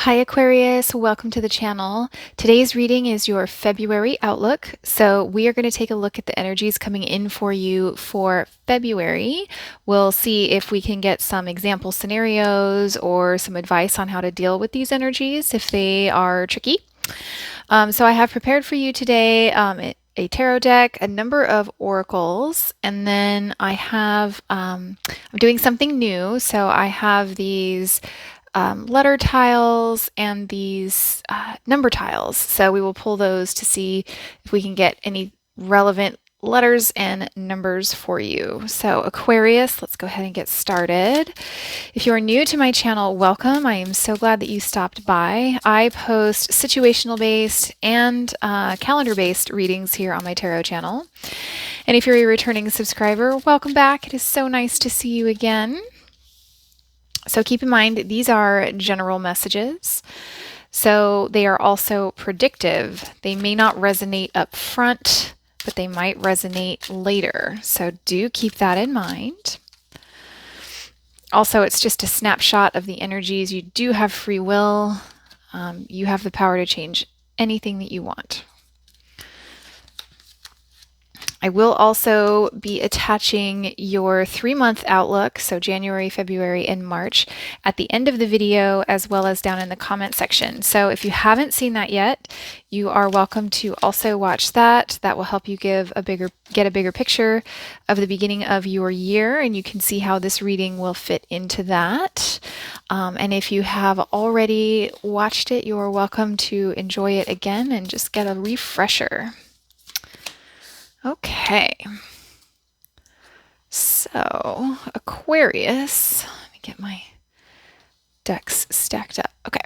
Hi Aquarius, welcome to the channel. Today's reading is your February outlook. So we are going to take a look at the energies coming in for you for February. We'll see if we can get some example scenarios or some advice on how to deal with these energies if they are tricky. So I have prepared for you today a tarot deck, a number of oracles, and then I have, I'm doing something new. So I have these letter tiles and these number tiles. So we will pull those to see if we can get any relevant letters and numbers for you. So Aquarius, let's go ahead and get started. If you are new to my channel, welcome. I am so glad that you stopped by. I post situational based and calendar based readings here on my tarot channel. And if you're a returning subscriber, welcome back. It is so nice to see you again. So keep in mind, these are general messages. So they are also predictive. They may not resonate up front, but they might resonate later. So do keep that in mind. Also, it's just a snapshot of the energies. You do have free will. You have the power to change anything that you want. I will also be attaching your 3-month outlook, so January, February, and March, at the end of the video, as well as down in the comment section. So if you haven't seen that yet, you are welcome to also watch that. That will help you get a bigger picture of the beginning of your year, and you can see how this reading will fit into that. And if you have already watched it, you are welcome to enjoy it again and just get a refresher. Okay, so Aquarius, let me get my decks stacked up. Okay,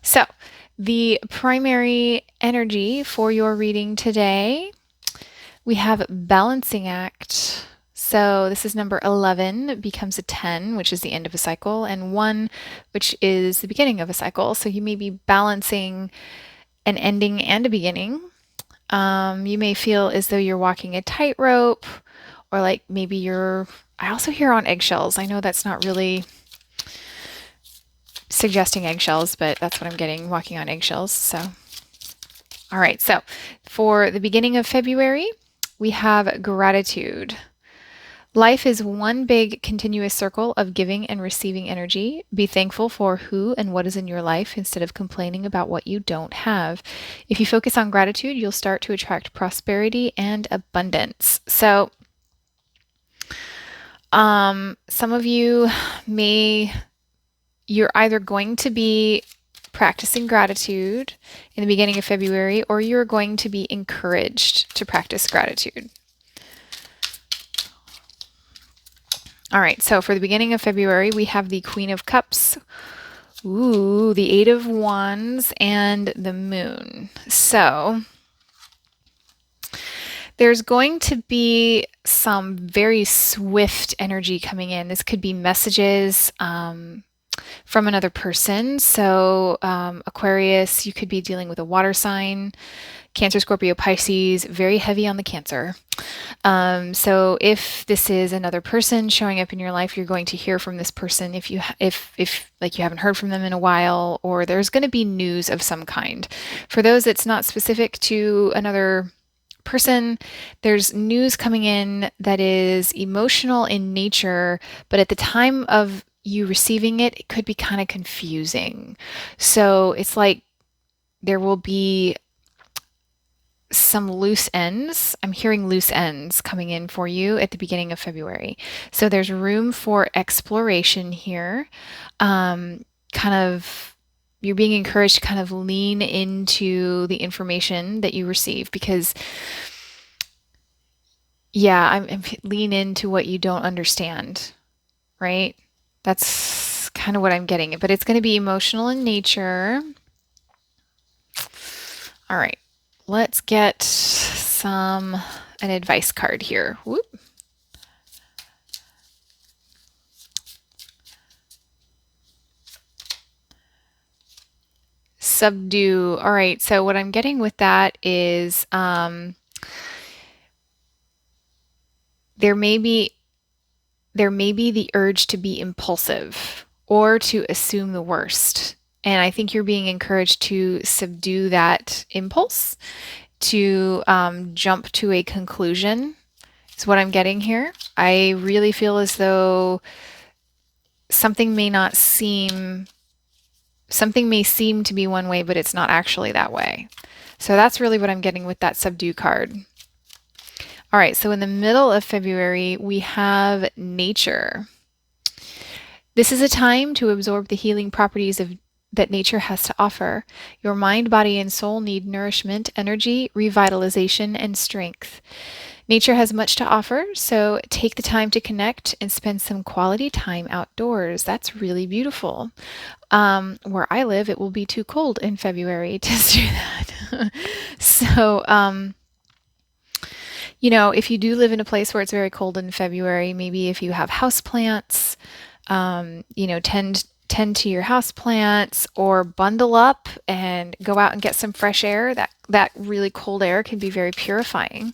so the primary energy for your reading today, we have balancing act. So this is number 11, becomes a 10, which is the end of a cycle, and 1, which is the beginning of a cycle. So you may be balancing an ending and a beginning. You may feel as though you're walking a tightrope, or like maybe I also hear on eggshells. I know that's not really suggesting eggshells, but that's what I'm getting, walking on eggshells. So, all right. So for the beginning of February, we have gratitude. Life is one big continuous circle of giving and receiving energy. Be thankful for who and what is in your life instead of complaining about what you don't have. If you focus on gratitude, you'll start to attract prosperity and abundance. So, some of you you're either going to be practicing gratitude in the beginning of February, or you're going to be encouraged to practice gratitude. All right, so for the beginning of February, we have the Queen of Cups, the 8 of Wands, and the Moon. So there's going to be some very swift energy coming in. This could be messages from another person. So Aquarius, you could be dealing with a water sign. Cancer, Scorpio, Pisces, very heavy on the Cancer. So if this is another person showing up in your life, you're going to hear from this person if like you haven't heard from them in a while, or there's going to be news of some kind. For those that's not specific to another person, there's news coming in that is emotional in nature, but at the time of you receiving it, it could be kind of confusing. So it's like there will be some loose ends. I'm hearing loose ends coming in for you at the beginning of February. So there's room for exploration here. You're being encouraged to kind of lean into the information that you receive, because I'm lean into what you don't understand, right? That's kind of what I'm getting. But it's going to be emotional in nature. All right. Let's get an advice card here. Whoop. Subdue. All right, so what I'm getting with that is there may be the urge to be impulsive or to assume the worst And I think you're being encouraged to subdue that impulse, to jump to a conclusion, is what I'm getting here. I really feel as though something may seem to be one way, but it's not actually that way. So that's really what I'm getting with that subdue card. All right, so in the middle of February, we have nature. This is a time to absorb the healing properties that nature has to offer. Your mind, body, and soul need nourishment, energy, revitalization, and strength. Nature has much to offer, so take the time to connect and spend some quality time outdoors. That's really beautiful. Where I live, it will be too cold in February to do that. So, you know, if you do live in a place where it's very cold in February, maybe if you have houseplants, you know, tend to your houseplants, or bundle up and go out and get some fresh air. That really cold air can be very purifying.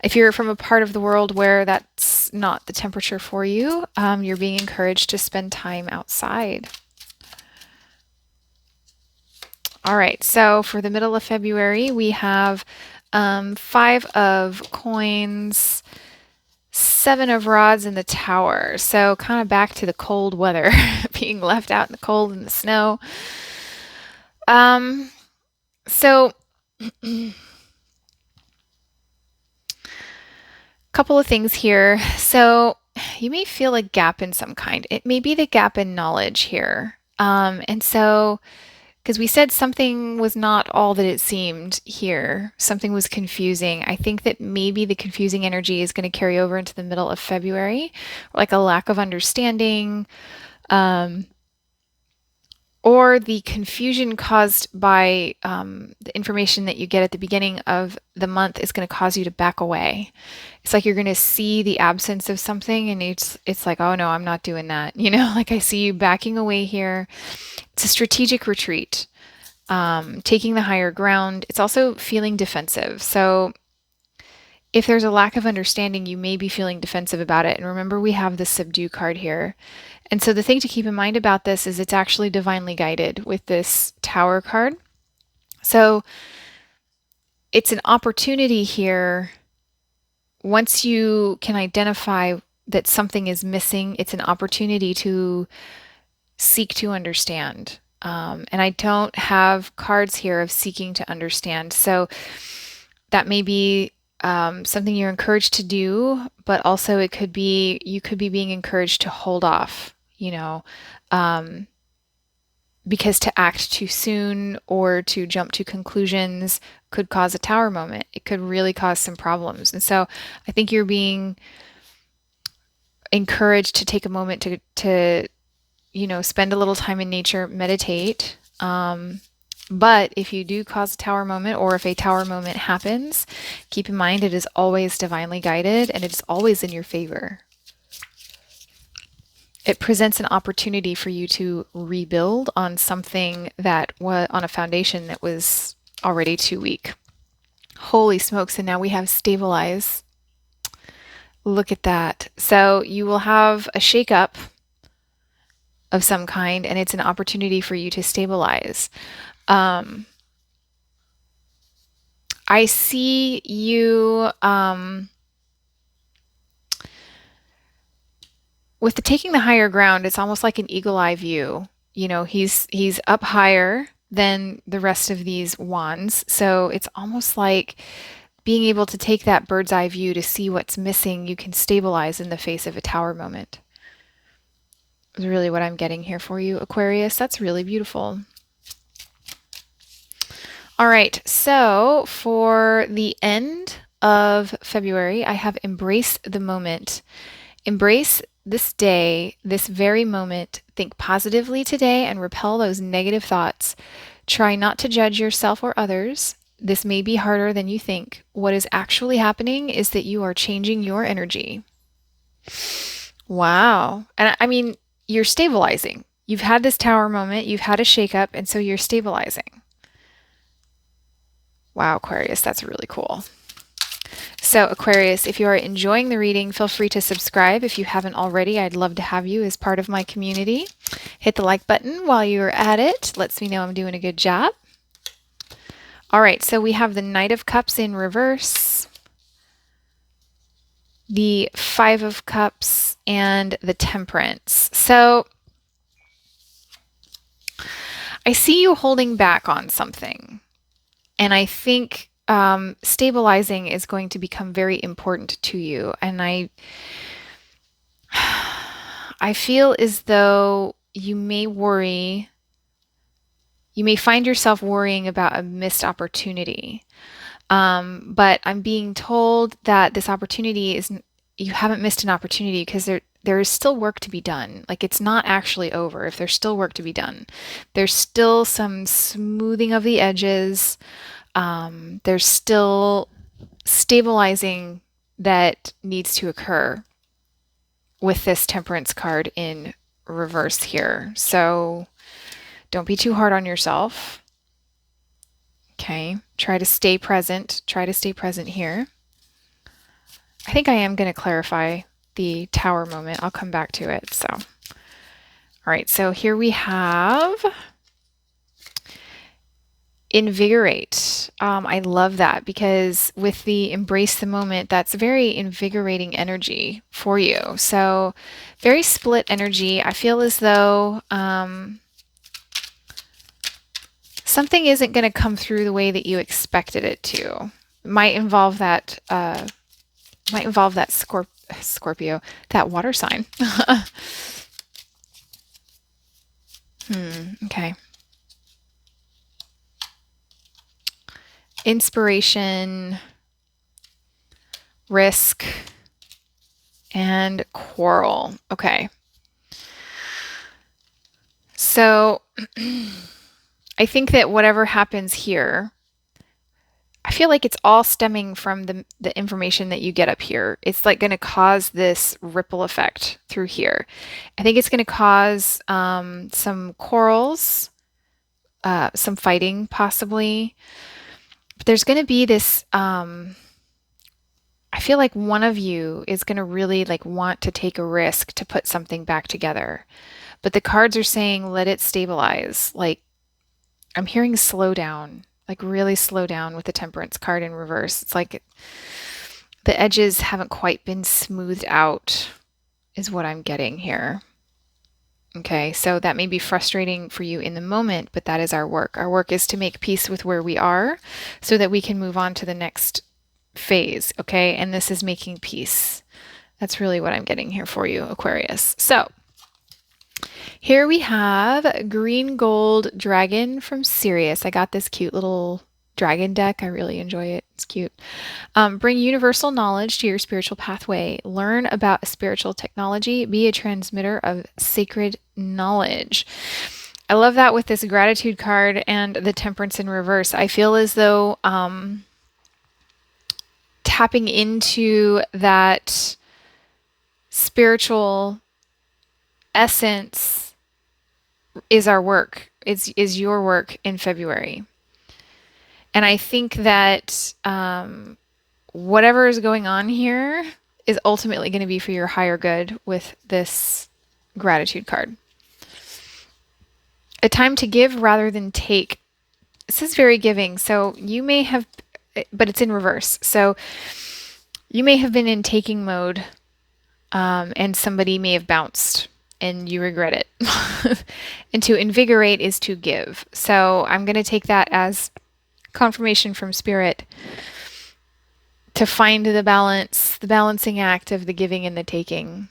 If you're from a part of the world where that's not the temperature for you, you're being encouraged to spend time outside. All right, so for the middle of February, we have 5 of coins, 7 of rods, in the tower. So kind of back to the cold weather, being left out in the cold and the snow. So couple of things here. So you may feel a gap in some kind. It may be the gap in knowledge here. And so, because we said something was not all that it seemed here, something was confusing. I think that maybe the confusing energy is going to carry over into the middle of February, like a lack of understanding, or the confusion caused by the information that you get at the beginning of the month is going to cause you to back away. It's like you're going to see the absence of something and it's like, oh no, I'm not doing that. You know, like I see you backing away here. It's a strategic retreat, taking the higher ground. It's also feeling defensive. So if there's a lack of understanding, you may be feeling defensive about it. And remember, we have the subdue card here. And so the thing to keep in mind about this is it's actually divinely guided with this tower card. So it's an opportunity here. Once you can identify that something is missing, it's an opportunity to seek to understand. And I don't have cards here of seeking to understand. So that may be something you're encouraged to do, but also it could be, you could be being encouraged to hold off, you know, because to act too soon or to jump to conclusions could cause a tower moment. It could really cause some problems. And so I think you're being encouraged to take a moment to you know, spend a little time in nature, meditate. But if you do cause a tower moment, or if a tower moment happens, keep in mind it is always divinely guided and it's always in your favor. It presents an opportunity for you to rebuild on something that was on a foundation that was already too weak. Holy smokes, and now we have stabilize. Look at that. So you will have a shakeup of some kind, and it's an opportunity for you to stabilize. I see you with the taking the higher ground. It's almost like an eagle eye view. You know, he's up higher than the rest of these wands, so it's almost like being able to take that bird's eye view to see what's missing. You can stabilize in the face of a tower moment. Is really what I'm getting here for you, Aquarius. That's really beautiful. All right, so for the end of February, I have embrace the moment. Embrace this day, this very moment. Think positively today and repel those negative thoughts. Try not to judge yourself or others. This may be harder than you think. What is actually happening is that you are changing your energy. Wow. And I mean, you're stabilizing. You've had this tower moment, you've had a shakeup, and so you're stabilizing. Wow, Aquarius, that's really cool. So Aquarius, if you are enjoying the reading, feel free to subscribe. If you haven't already, I'd love to have you as part of my community. Hit the like button while you're at it. Lets me know I'm doing a good job. All right, so we have the Knight of Cups in reverse, the Five of Cups, and the Temperance. So I see you holding back on something, and I think stabilizing is going to become very important to you. And I feel as though you may worry, you may find yourself worrying about a missed opportunity. But I'm being told that this opportunity is, you haven't missed an opportunity because there is still work to be done. Like, it's not actually over if there's still work to be done. There's still some smoothing of the edges. There's still stabilizing that needs to occur with this Temperance card in reverse here. So don't be too hard on yourself. Okay, try to stay present. Try to stay present here. I think I am going to clarify the Tower moment. I'll come back to it. So, all right, so here we have invigorate. I love that because with the embrace the moment, that's very invigorating energy for you. So very split energy. I feel as though something isn't going to come through the way that you expected it to. It might involve that Scorpio, that water sign. Okay. Inspiration, risk, and quarrel. Okay. So I think that whatever happens here, I feel like it's all stemming from the information that you get up here. It's like going to cause this ripple effect through here. I think it's going to cause some quarrels, some fighting possibly. But there's going to be this, I feel like one of you is going to really like want to take a risk to put something back together. But the cards are saying, let it stabilize. Like, I'm hearing slow down, like really slow down with the Temperance card in reverse. It's like the edges haven't quite been smoothed out is what I'm getting here. Okay, so that may be frustrating for you in the moment, but that is our work. Our work is to make peace with where we are so that we can move on to the next phase, okay? And this is making peace. That's really what I'm getting here for you, Aquarius. So here we have Green Gold Dragon from Sirius. I got this cute little dragon deck. I really enjoy it. It's cute. Bring universal knowledge to your spiritual pathway. Learn about spiritual technology. Be a transmitter of sacred knowledge. I love that with this gratitude card and the Temperance in reverse. I feel as though tapping into that spiritual essence is our work, is your work in February. And I think that whatever is going on here is ultimately going to be for your higher good with this gratitude card. A time to give rather than take. This is very giving. So you may have, but it's in reverse. So you may have been in taking mode and somebody may have bounced and you regret it. And to invigorate is to give. So I'm going to take that as confirmation from Spirit to find the balance, the balancing act of the giving and the taking.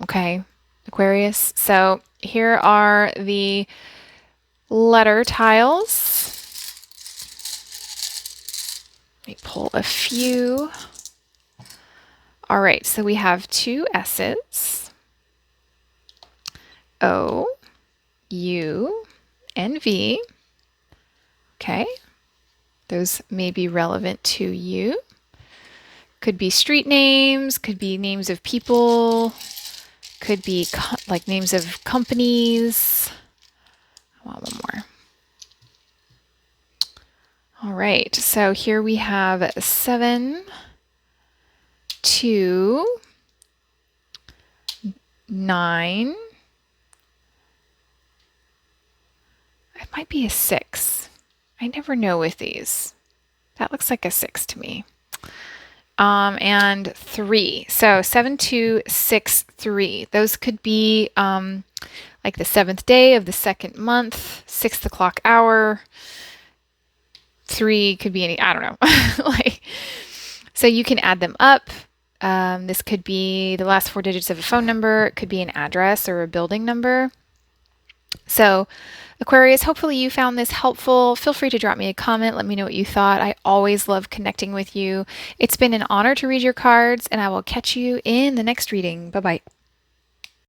Okay, Aquarius. So here are the letter tiles. Let me pull a few. All right, so we have two S's. O, U, and V. Okay, those may be relevant to you. Could be street names, could be names of people, could be like names of companies. I want one more. All right, so here we have 7, 2, 9, might be a 6. I never know with these. That looks like a 6 to me. And 3. So 7, 2, 6, 3. Those could be like the 7th day of the 2nd month, 6 o'clock hour. 3 could be any, I don't know. Like, so you can add them up. This could be the last 4 digits of a phone number. It could be an address or a building number. So Aquarius, hopefully you found this helpful. Feel free to drop me a comment. Let me know what you thought. I always love connecting with you. It's been an honor to read your cards, and I will catch you in the next reading. Bye-bye.